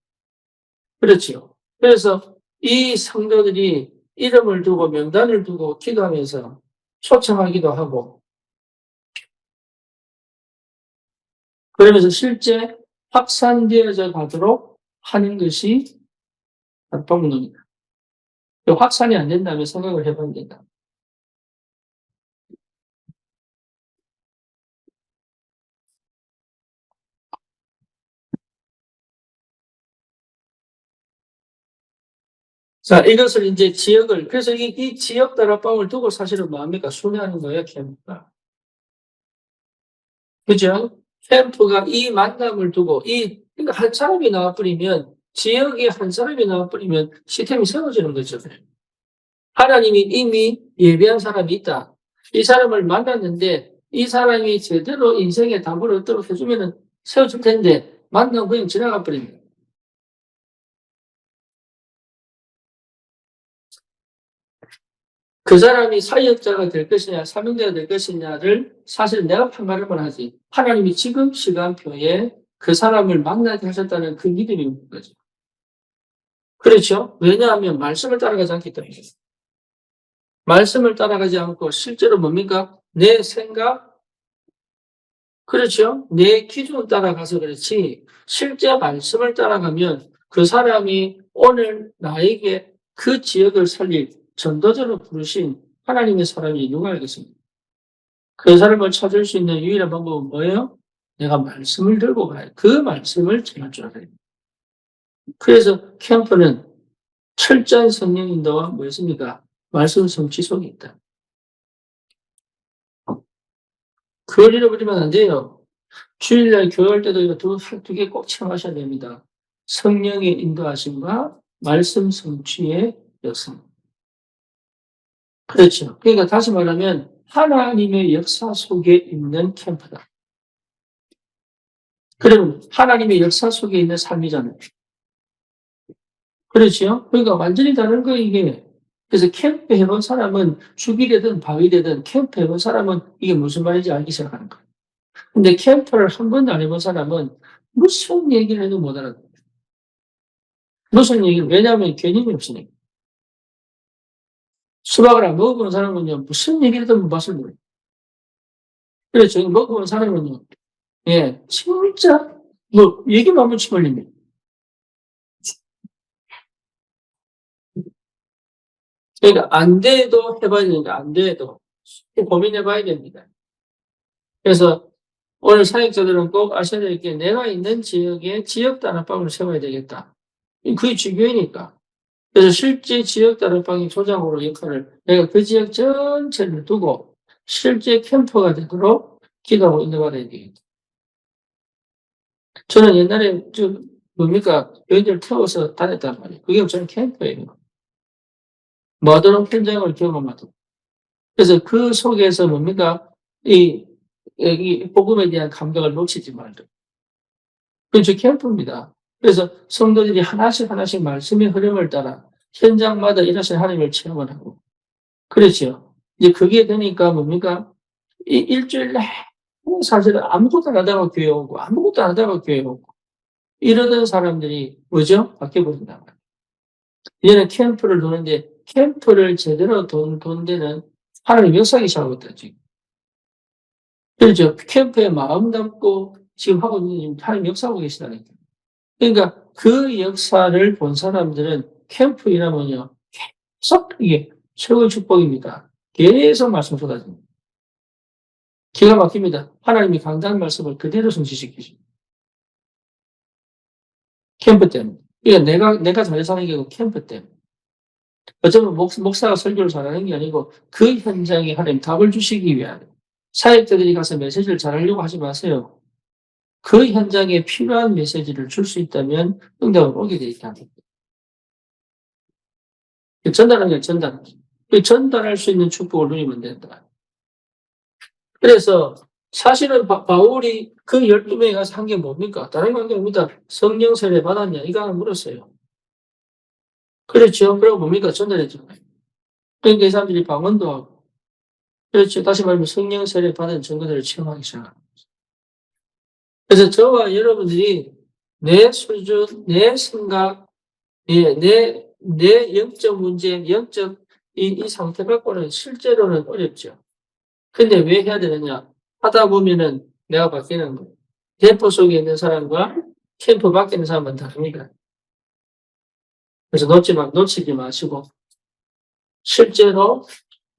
그렇죠. 그래서 이 성도들이 이름을 두고 명단을 두고 기도하면서 초청하기도 하고, 그러면서 실제 확산되어져 가도록 하는 것이 다락방운동입니다. 확산이 안 된다면 생각을 해봐야 된다. 자, 이것을 이제 지역을, 그래서 이 지역 다락방을 두고 사실은 뭐합니까? 순회하는 거예요, 캠프가. 그죠? 캠프가 이 만남을 두고, 그러니까 한 사람이 나와버리면, 지역에 한 사람이 나와버리면 시스템이 세워지는 거죠. 하나님이 이미 예비한 사람이 있다. 이 사람을 만났는데, 이 사람이 제대로 인생의 답을 얻도록 해주면은 세워질 텐데, 만나고 그냥 지나가 버립니다. 그 사람이 사역자가 될 것이냐, 사명자가 될 것이냐를 사실 내가 판가름을 하지. 하나님이 지금 시간표에 그 사람을 만나게 하셨다는 그 믿음이 있는 거죠. 그렇죠? 왜냐하면 말씀을 따라가지 않기 때문에. 말씀을 따라가지 않고 실제로 뭡니까? 내 생각, 그렇죠? 내 기준 따라가서 그렇지. 실제 말씀을 따라가면 그 사람이 오늘 나에게 그 지역을 살릴 전도자로 부르신 하나님의 사람이 누가 알겠습니까? 그 사람을 찾을 수 있는 유일한 방법은 뭐예요? 내가 말씀을 들고 가요. 그 말씀을 전할 줄 알아요. 그래서 캠프는 철저한 성령 인도와 뭐였습니까? 말씀 성취속이 있다. 그걸 잃어버리면 안 돼요. 주일날 교회할 때도 두 개 꼭 체험하셔야 됩니다. 성령의 인도하심과 말씀 성취의 역사. 그렇죠. 그러니까 다시 말하면 하나님의 역사 속에 있는 캠프다. 그러면 하나님의 역사 속에 있는 삶이잖아요. 그렇죠? 그러니까 완전히 다른 거 이게. 그래서 캠프 해본 사람은 죽이 되든 바위 되든 캠프 해본 사람은 이게 무슨 말인지 알기 시작하는 거예요. 근데 캠프를 한 번도 안 해본 사람은 무슨 얘기를 해도 못 알아듣어요. 무슨 얘기를, 왜냐하면 개념이 없으니까. 수박을 안 먹어보는 사람은요, 무슨 얘기를 맛을 모르요. 그래서 저희 먹어보는 사람은요, 예, 진짜, 얘기만 하면 침 흘립니다. 그러니까, 안 돼도 해봐야 되는데, 안 돼도 고민해봐야 됩니다. 그래서 오늘 사역자들은 꼭 아셔야 될 게, 내가 있는 지역에 지역 단합방을 세워야 되겠다. 그게 중요하니까. 그래서 실제 지역 단합방이 조장으로 역할을, 내가 그 지역 전체를 두고 실제 캠퍼가 되도록 기도하고 인도받아야 되겠다. 저는 옛날에 뭡니까, 여인들 태워서 다녔단 말이에요. 그게 저는 캠프예요. 모든 현장을 경험하도록. 그래서 그 속에서 뭡니까, 이 복음에 대한 감격을 놓치지 말도록. 그게 캠프입니다. 그래서 성도들이 하나씩 하나씩 말씀의 흐름을 따라 현장마다 일하시는 하나님을 체험을 하고. 그렇죠. 이제 그게 되니까 뭡니까? 일주일 내내 사실은 아무것도 안 하다가 교회 오고, 아무것도 안 하다가 교회 오고, 이러던 사람들이 뭐죠? 바뀌어버린단 말이에요. 이제는 캠프를 도는데, 캠프를 제대로 돈 데는 하나님 역사하기 시작하고 있다, 지금. 그렇죠. 캠프에 마음 담고 지금 하고 있는 하나님 역사하고 계시다니까. 그러니까 그 역사를 본 사람들은 캠프 일하면요, 계속 이게 최고의 축복입니다. 계속 말씀 쏟아집니다. 기가 막힙니다. 하나님이 강단 말씀을 그대로 성취시키십니다. 캠프 때문에. 그러니까 내가 잘 사는 게 아니고 캠프 때문에. 어쩌면 목사가 설교를 잘하는 게 아니고 그 현장에 하나님 답을 주시기 위한 사역자들이 가서 메시지를 잘하려고 하지 마세요. 그 현장에 필요한 메시지를 줄 수 있다면 응답을 오게 돼 있다. 전달하는 게 전달. 전달할 수 있는 축복을 누리면 된다. 그래서 사실은 바울이 그 12명에 가서 한 게 뭡니까? 다른 게 아닙니다. 성령 세례 받았냐? 이거 하나 물었어요. 그렇죠. 그리고 뭡니까? 전달했잖아요. 그러니까 이 사람들이 방언도 하고. 그렇죠. 다시 말하면 성령 세례 받은 증거들을 체험하기 시작합니다. 그래서 저와 여러분들이 내 수준, 내 생각, 예, 내 영적 문제, 영적 이 상태 갖고는 실제로는 어렵죠. 근데 왜 해야 되느냐? 하다 보면은 내가 바뀌는 거예요. 캠프 속에 있는 사람과 캠프 밖에 있는 사람은 다릅니다. 그래서 놓치지 마시고, 실제로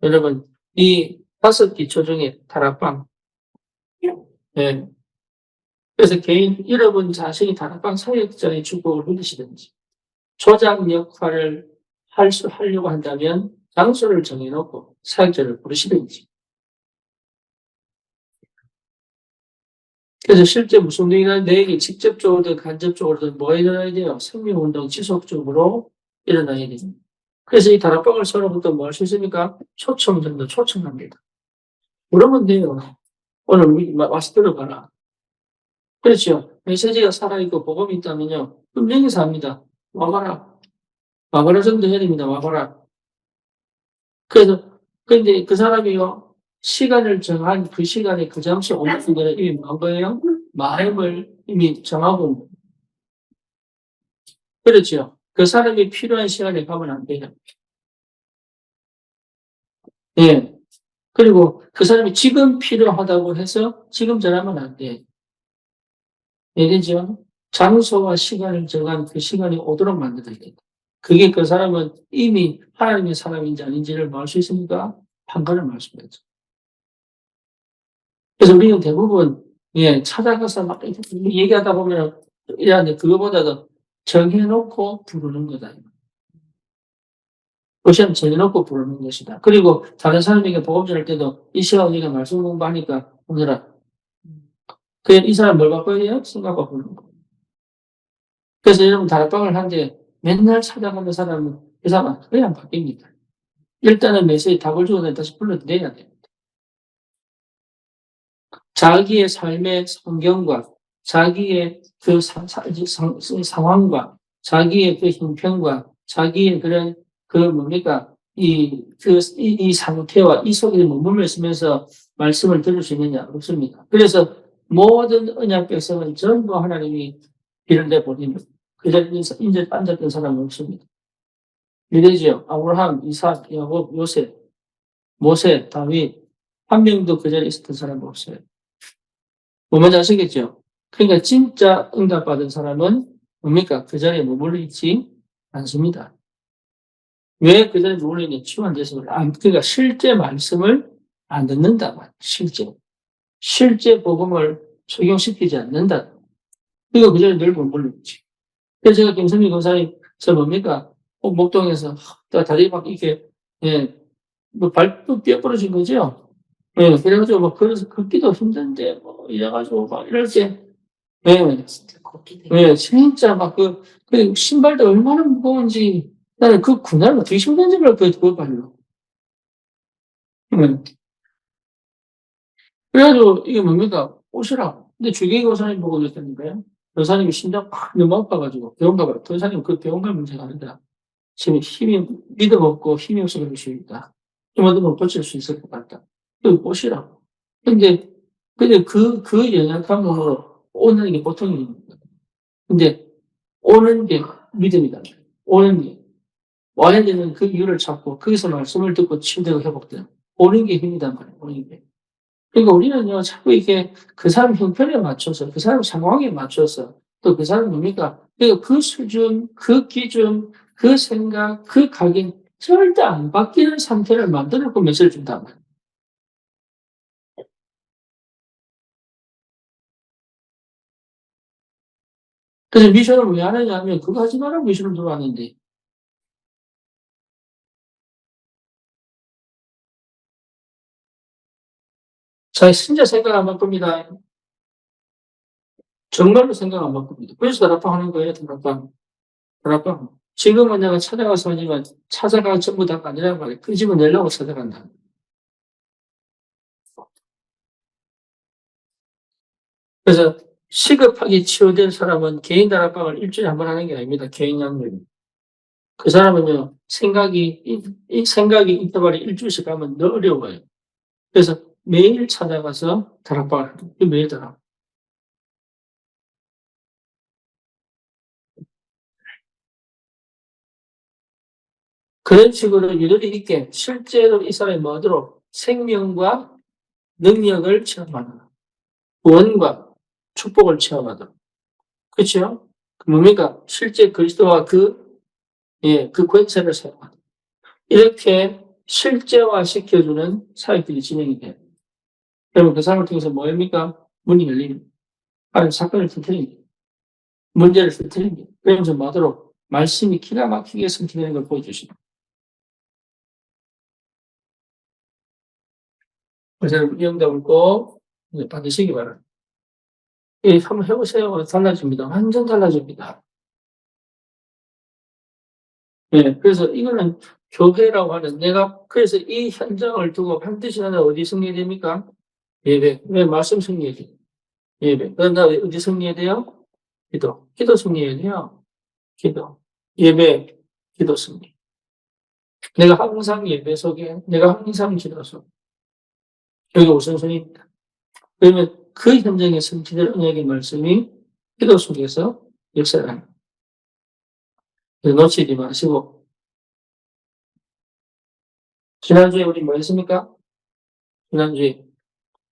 여러분, 이 5기초 중에 다락방, 예. 그래서 개인, 여러분 자신이 다락방 사역자의 축복을 누리시든지, 조장 역할을 하려고 한다면 장소를 정해놓고 사역자를 부르시든지. 그래서 실제 무슨 일이 내게 직접적으로든 간접적으로든 뭐 일어나야 돼요? 생명운동 지속적으로 일어나야 됩니다. 그래서 이 다락방을 서로부터 뭐 할 수 있습니까? 초청 정도 초청합니다. 그러면 돼요. 오늘 와서 들어봐라. 그렇죠. 메시지가 살아있고 복음이 있다면요. 분명히 삽니다. 와봐라. 와봐라 정도 해야 됩니다. 와봐라. 그래서, 근데 그 사람이요. 시간을 정한 그 시간에 그 장소에 오는 순간에 이미 뭐 한 거예요? 마음을 이미 정하고. 그렇죠. 그 사람이 필요한 시간에 가면 안 돼요. 예. 그리고 그 사람이 지금 필요하다고 해서 지금 전하면 안 돼. 예되죠? 장소와 시간을 정한 그 시간이 오도록 만들어야 돼. 그게 그 사람은 이미 하나님의 사람인지 아닌지를 알 수 있으니까 판단을 말씀하죠. 그래서 우리는 대부분, 예, 찾아가서 막 얘기하다 보면, 이런데 그거보다도 정해놓고 부르는 거다. 그것은 정해놓고 부르는 것이다. 그리고 다른 사람에게 복음 전할 때도 이 시간 우리가 말씀 공부하니까 오늘아, 그냥 이 사람 뭘 바꿔야 돼요? 생각 바꾸는 거. 그래서 여러분 다락방을 하는데 맨날 찾아가는 사람은 그 사람은 거의 안 바뀝니다. 일단은 메시지 답을 주고 다시 불러내야 돼요. 자기의 삶의 성경과 자기의 그 상황과 자기의 그 형편과 자기의 그런 그 뭡니까 이 상태와 이 속에 머물러 있으면서 말씀을 들을 수 있느냐 없습니다. 그래서 모든 언약 백성은 전부 하나님이 길을 내보내는 그 자리에 앉았던 사람은 없습니다. 미래지요. 아브라함, 이삭, 야곱, 요셉, 모세, 다윗, 한 명도 그 자리에 있었던 사람이 없어요. 뭔지 아시겠죠? 그러니까 진짜 응답받은 사람은 뭡니까? 그 자리에 머물러 있지 않습니다. 왜 그 자리에 머물러 있냐? 치유한 데서 그러니까 실제 말씀을 안 듣는다. 실제 복음을 적용시키지 않는다. 그러니까 그 자리에 늘 머물러 있지. 그래서 제가 김선미 권사님, 저 뭡니까? 목동에서 다리 막 이렇게, 예, 뭐 발도 뼈 부러진 거죠? 예, 그래가지고 막 그래서 걷기도 힘든데, 뭐, 이래가지고 막 이럴 때, 예, 예, 진짜 막 그 신발도 얼마나 무거운지, 나는 그 그날 어떻게 신는지 몰라, 그거 발로. 예. 그래가지고 이게 뭡니까? 오시라고. 근데 주경이 교사님 보고 그랬다는 거예요. 교사님이 심장 팍 너무 아파가지고 병원 가봐라. 교사님 그 병원 갈 문제가 아니다. 지금 믿음 없고 힘이 없어 그러십니다. 좀 얻으면 고칠 수 있을 것 같다. 그 보시라고. 근데, 그 연약함으로 오는 게 보통이 아닙니다. 근데 오는 게 믿음이다. 오는 게. 와야 되는 그 이유를 찾고 거기서 말씀을 듣고 치유되고 회복돼요. 오는 게 힘이단 말이에요. 오는 게. 그러니까 우리는요, 자꾸 이게 그 사람 형편에 맞춰서, 그 사람 상황에 맞춰서, 또 그 사람 뭡니까? 그러니까 그 수준, 그 기준, 그 생각, 그 각인, 절대 안 바뀌는 상태를 만들고 메시지를 준단 말이에요. 그래서 미션을 왜 하느냐 하면, 그거 하지 말라고 미션을 들어왔는데, 자, 진짜 생각 안 바꿉니다. 정말로 생각 안 바꿉니다. 그래서 다락방 하는 거예요, 다락방. 지금은 내가 찾아가서 하지만, 찾아가 전부 다가 아니란 말이에요. 끄집어내려고 찾아간다. 그래서 시급하게 치유된 사람은 개인 다락방을 일주일에 한 번 하는 게 아닙니다. 개인 양육. 그 사람은요, 이 생각이 인터벌이 일주일씩 가면 더 어려워요. 그래서 매일 찾아가서 다락방을 해요. 매일 다락. 그런 식으로 유도리 있게 실제로 이 사람이 뭐하도록 생명과 능력을 체험하는 구원과 축복을 체험하도록. 그렇죠? 뭡니까? 실제 그리스도와 그 권세를 사용하는. 이렇게 실제화 시켜주는 사역들이 진행이 돼요. 그러면 그 사람을 통해서 뭐입니까? 문이 열립니다. 아니, 사건을 터뜨립니다. 문제를 터뜨립니다. 그러면서 뭐하도록 말씀이 기가 막히게 성취되는 걸 보여주십니다. 그래서 이 응답을 꼭 받으시기 바랍니다. 예, 한번 해보세요. 달라집니다. 완전 달라집니다. 예, 그래서 이거는 교회라고 하는 내가 그래서 이 현장을 두고 반드시 나는 어디 승리됩니까? 예배. 왜 말씀 승리해야 돼요? 예배. 그럼 나 어디 승리해야 돼요? 기도. 기도 승리해야 돼요. 기도. 예배. 기도 승리. 내가 항상 예배 속에, 내가 항상 기도 속. 여기가 우선순위입니다. 그러면 그 현장에 성취될 언약의 말씀이 기도 속에서 역사를 합니다. 놓치지 마시고. 지난주에 우리 뭐 했습니까? 지난주에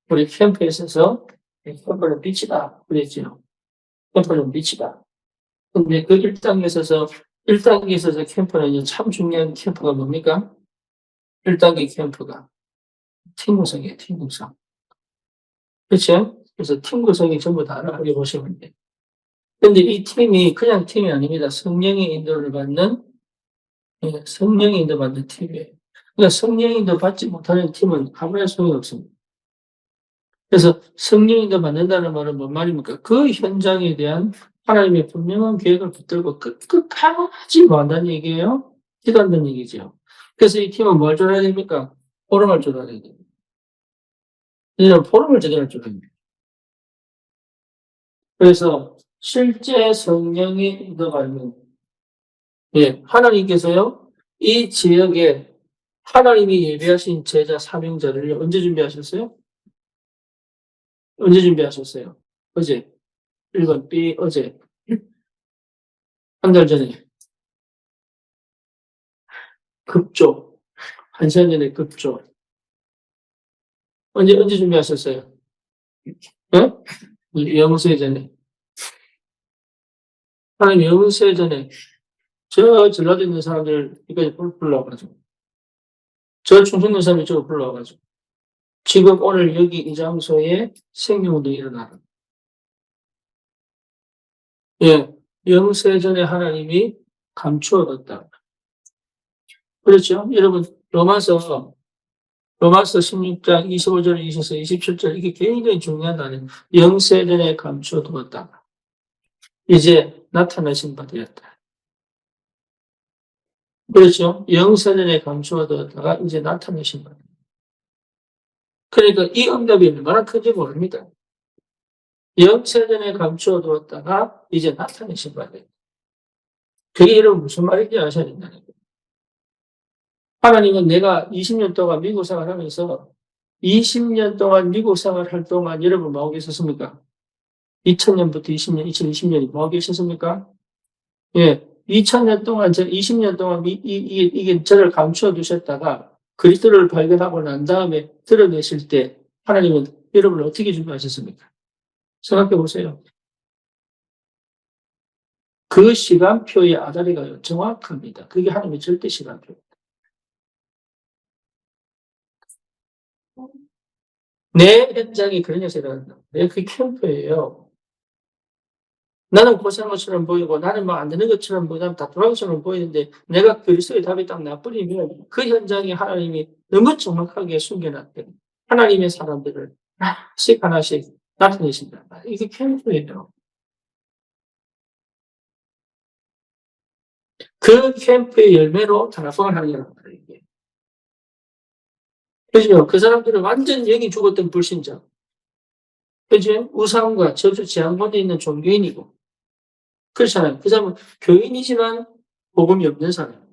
우리 캠프에 있어서 캠프는 빛이다. 그랬죠. 캠프는 빛이다. 근데 그 1단계에 있어서, 1단계에 있어서 캠프는 참 중요한 캠프가 뭡니까? 1단계 캠프가 팀 구성이에요, 팀 구성. 그렇죠? 그래서 팀 구성이 전부 다 알아보게 보시면 돼요. 근데 이 팀이 그냥 팀이 아닙니다. 성령의 인도를 받는, 성령의 인도 받는 팀이에요. 그러니까 성령의 인도 받지 못하는 팀은 아무런 소용이 없습니다. 그래서 성령의 인도 받는다는 말은 뭔 말입니까? 그 현장에 대한 하나님의 분명한 계획을 붙들고 끝까지 뭐 한다는 얘기예요? 기도한다는 얘기죠. 그래서 이 팀은 뭘 줘야 됩니까? 포럼을 줘야 됩니다. 이제는 포럼을 제대로 줘야 됩니다. 그래서 실제 성령의 인도가 있는, 하나님께서요, 이 지역에 하나님이 예비하신 제자 사명자를 언제 준비하셨어요? 언제 준비하셨어요? 어제. 1번 B, 어제. 한 달 전에. 급조. 1시간 전에 급조. 언제 준비하셨어요? 예? 영세 전에. 하나님 영세 전에 저 전라도 있는 사람들 여기까지 불러와가지고 저 충청 있는 사람이 저거 불러와가지고 지금 오늘 여기 이 장소에 생명운동이 일어나는. 예. 영세 전에 하나님이 감추어뒀다. 그렇죠? 여러분 로마서 16장 25절, 24, 27절 이게 굉장히 중요한 단어예요. 영세 전에 감추어두었다. 이제 나타나신 바 되었다. 그렇죠? 영세 전에 감추어두었다가 이제 나타나신 바. 그러니까 이 응답이 얼마나 큰지 모릅니다. 영세 전에 감추어두었다가 이제 나타나신 바 되었다. 그게 여러분 무슨 말인지 아셔야 된다는 거예요. 하나님은 내가 20년 동안 미국 생활하면서 20년 동안 미국 생활할 동안 여러분 뭐하고 계셨습니까? 2000년부터 20년, 2020년이 뭐하고 계셨습니까? 예. 2000년 동안, 20년 동안 이게 저를 감추어 두셨다가 그리스도를 발견하고 난 다음에 드러내실 때 하나님은 여러분을 어떻게 준비하셨습니까? 생각해 보세요. 그 시간표의 아다리가 정확합니다. 그게 하나님의 절대 시간표입니다. 내 현장이 그런 것이 일어난다. 그 캠프예요. 나는 고생한 것처럼 보이고 나는 막 안 되는 것처럼 보이고 다 돌아간 것처럼 보이는데 내가 그리스도의 답이 딱 나버리면 그 현장에 하나님이 너무 정확하게 숨겨놨대요. 하나님의 사람들을 하나씩 하나씩 나타내신다. 이게 캠프예요. 그 캠프의 열매로 다락방을 하는 거란 말이에요. 그죠? 그 사람들은 완전 영이 죽었던 불신자. 그죠? 우상과 저주 지향권에 있는 종교인이고. 그렇잖아요. 그 사람은 교인이지만 복음이 없는 사람.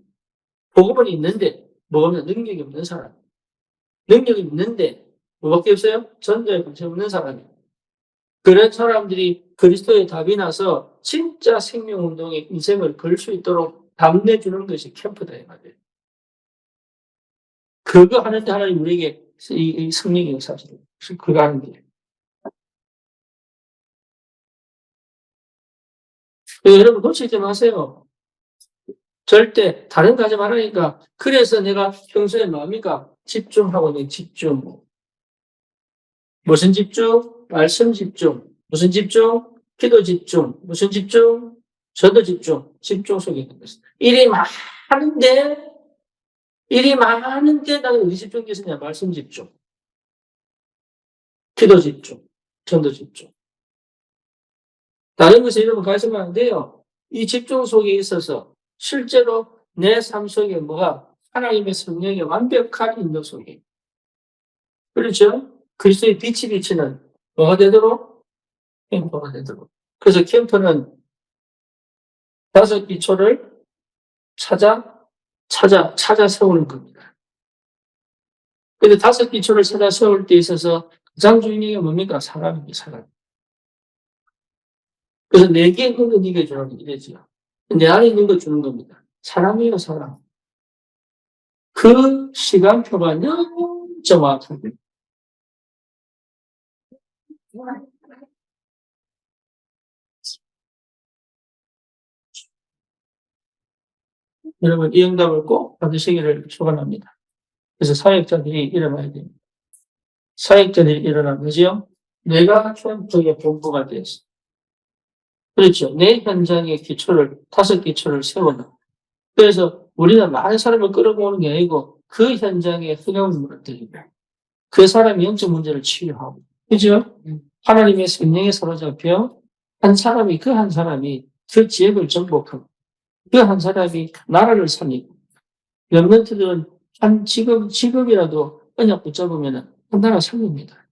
복음은 있는데 뭐는 능력이 없는 사람. 능력이 있는데 뭐밖에 없어요? 전도에 관심 없는 사람이에요. 그런 사람들이 그리스도의 답이 나서 진짜 생명운동의 인생을 걸 수 있도록 담내주는 것이 캠프다 이 말이에요. 그거 하는데 하나님 우리에게 이 성령의 역사를 그거 하는 거예요. 여러분 놓치지 마세요. 절대 다른 거 하지 말라니까. 그래서 내가 평소에 뭡니까? 집중하고 있는 집중. 무슨 집중? 말씀 집중. 무슨 집중? 기도 집중. 무슨 집중? 저도 집중. 집중 속에 있는 것입니다. 일이 많은데 나는 어디 집중겠느냐? 말씀 집중. 기도 집중. 전도 집중. 다른 것에 여러분 가지면 안 돼요. 이 집중 속에 있어서 실제로 내 삶 속에 뭐가 하나님의 성령의 완벽한 인도 속에. 그렇죠? 그리스도의 빛이 비치는 뭐가 되도록? 캠프가 되도록. 그래서 캠프는 5기초를 찾아 세우는 겁니다. 근데 5기초를 찾아 세울 때 있어서 가장 중요한 게 뭡니까? 사람입니다, 사람. 그래서 내게 있는 거 네게 주는 이래지요. 내 안에 있는 거 주는 겁니다. 사람이에요, 사람. 그 시간표가 너무 정확하게. 여러분, 이 응답을 꼭 받으시기를 축원합니다. 그래서 사역자들이 일어나야 됩니다. 사역자들이 일어나면요, 내가 캠프의 본부가 되었어. 그렇죠. 내 현장의 기초를, 5기초를 세워놔. 그래서 우리는 많은 사람을 끌어모으는 게 아니고 그 현장에 흐름을 무너뜨리고 그 사람의 영적 문제를 치유하고. 그죠? 하나님의 성령에 사로잡혀 한 사람이 그 지역을 정복하고 그 한 사람이 나라를 살리고 렘넌트들은 한 직업이라도 언약 붙잡으면 한 나라 살립니다.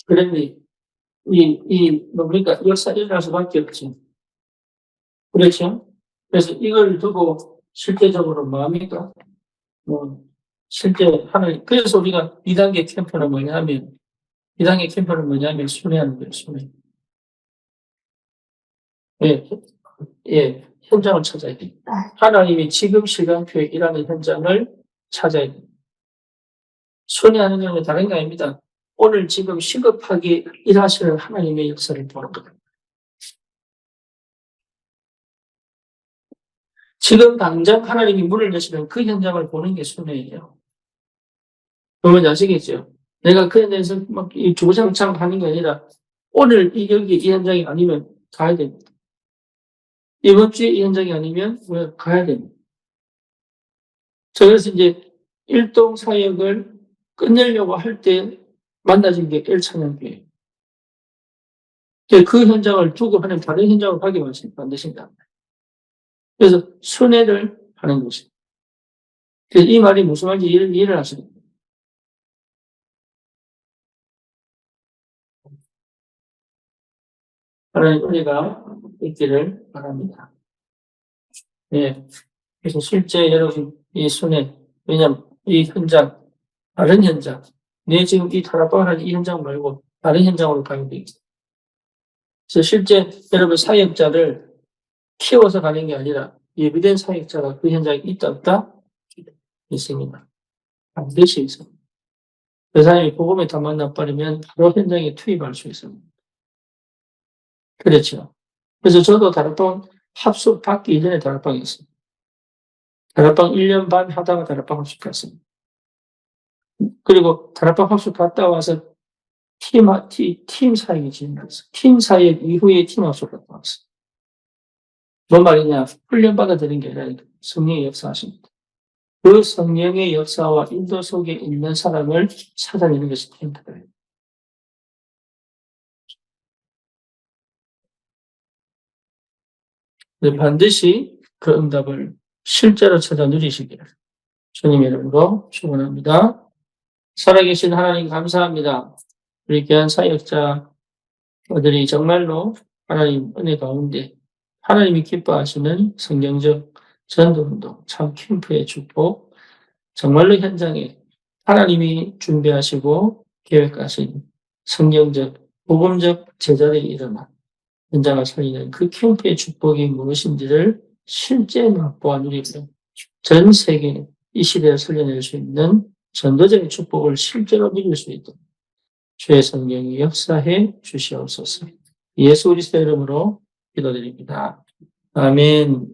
그런데 뭡니까? 역사 일어날 수밖에 없지. 그렇죠? 그래서 이걸 두고 실제적으로 뭐합니까? 실제 하나님, 그래서 우리가 2단계 캠프는 뭐냐면 이단계 캠프는 뭐냐면 순회하는 거예요, 순회. 예, 예, 현장을 찾아야 돼요. 하나님이 지금 시간표에 일하는 현장을 찾아야 돼요. 순회하는 건 다른 게 아닙니다. 오늘 지금 시급하게 일하시는 하나님의 역사를 보는 거예요. 지금 당장 하나님이 문을 여시는 그 현장을 보는 게 순회예요. 여러분 아시겠죠? 내가 그 현장에서 막 주구장창 하는 게 아니라 오늘 여기 이 현장이 아니면 가야 됩니다. 이번 주에 이 현장이 아니면 왜 가야 됩니다. 그래서 이제 일동 사역을 끝내려고 할 때 만나진 게 1차년 교회. 그 현장을 두고 하는 다른 현장을 가게 만드신다. 그래서 순회를 하는 것이죠. 그래서 이 말이 무슨 말인지 이해를 하시는 거예요. 하나님 은혜가 있기를 바랍니다. 예. 그래서 실제 여러분 이 순회, 왜냐면 이 현장, 다른 현장, 내 지금 이 다락방하는 이 현장 말고 다른 현장으로 가야 되겠어요. 그래서 실제 여러분 사역자를 키워서 가는 게 아니라 예비된 사역자가 그 현장에 있다 없다? 있습니다. 반드시 있습니다. 그 사람이 복음에 다 만나버리면 바로 현장에 투입할 수 있습니다. 그렇죠. 그래서 저도 다락방 합숙 받기 이전에 다락방에 있습니다. 다락방 1년 반 하다가 다락방 합숙 갔습니다. 그리고 다락방 합숙 갔다 와서 팀 사역이 진행됐어요. 팀 사역 이후에 팀 합숙 갔다 왔어요. 뭔 말이냐? 훈련 받아들인 게 아니라 성령의 역사하십니다. 그 성령의 역사와 인도 속에 있는 사람을 찾아내는 것이 힘들어요. 반드시 그 응답을 실제로 찾아 누리시기를 주님의 이름으로 축원합니다. 살아계신 하나님 감사합니다. 우리 귀한 사역자들이 정말로 하나님 은혜 가운데 하나님이 기뻐하시는 성경적 전도운동, 참 캠프의 축복, 정말로 현장에 하나님이 준비하시고 계획하신 성경적, 복음적 제자들이 일어나 현장을 살리는 그 캠프의 축복이 무엇인지를 실제 맛보아 누리고 전 세계 이 시대에 살려낼 수 있는 전도적인 축복을 실제로 누릴 수 있도록 주의 성령이 역사해 주시옵소서. 예수 그리스도 이름으로 기도드립니다. 아멘.